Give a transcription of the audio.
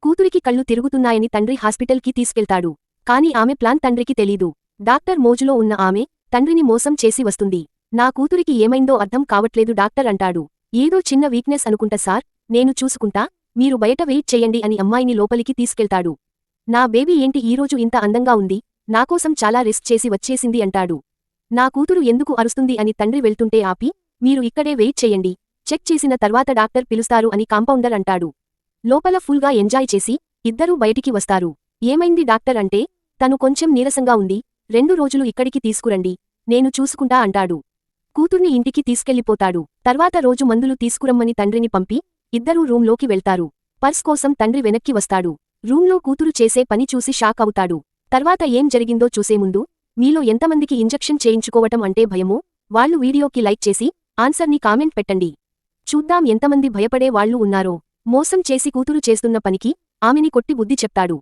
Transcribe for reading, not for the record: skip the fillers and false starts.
కూతురికి కళ్ళు తిరుగుతున్నాయని తండ్రి హాస్పిటల్కి తీసుకెళ్తాడు. కాని ఆమె ప్లాన్ తండ్రికి తెలీదు. డాక్టర్ మోజులో ఉన్న ఆమె తండ్రిని మోసం చేసి వస్తుంది. నా కూతురికి ఏమైందో అర్థం కావట్లేదు డాక్టర్ అంటాడు. ఏదో చిన్న వీక్నెస్ అనుకుంటా సార్, నేను చూసుకుంటా, మీరు బయట వెయిట్ చెయ్యండి అని అమ్మాయిని లోపలికి తీసుకెళ్తాడు. నా బేబీ ఏంటి ఈరోజు ఇంత అందంగా ఉంది, నాకోసం చాలా రిస్క్ చేసి వచ్చేసింది అంటాడు. నా కూతురు ఎందుకు అరుస్తుంది అని తండ్రి వెళ్తుంటే ఆపి, మీరు ఇక్కడే వెయిట్ చెయ్యండి, చెక్ చేసిన తర్వాత డాక్టర్ పిలుస్తారు అని కాంపౌండర్ అంటాడు. లోపల ఫుల్గా ఎంజాయ్ చేసి ఇద్దరూ బయటికి వస్తారు. ఏమైంది డాక్టర్ అంటే, తను కొంచెం నీరసంగా ఉంది, 2 రోజులు ఇక్కడికి తీసుకురండి, నేను చూసుకుంటా అంటాడు. కూతుర్ని ఇంటికి తీసుకెళ్లిపోతాడు. తర్వాత రోజు మందులు తీసుకురమ్మని తండ్రిని పంపి ఇద్దరూ రూంలోకి వెళ్తారు. పర్స్ కోసం తండ్రి వెనక్కి వస్తాడు. రూంలో కూతురు చేసే పని చూసి షాక్ అవుతాడు. తర్వాత ఏం జరిగిందో చూసే ముందు, మీలో ఎంతమందికి ఇంజెక్షన్ చేయించుకోవటం అంటే భయమో వాళ్ళు వీడియోకి లైక్ చేసి ఆన్సర్ని కామెంట్ పెట్టండి. చూద్దాం ఎంతమంది భయపడే వాళ్ళు ఉన్నారో. మోసం చేసి కూతురు చేస్తున్న పనికి ఆమెని కొట్టి బుద్ధి చెప్తాడు.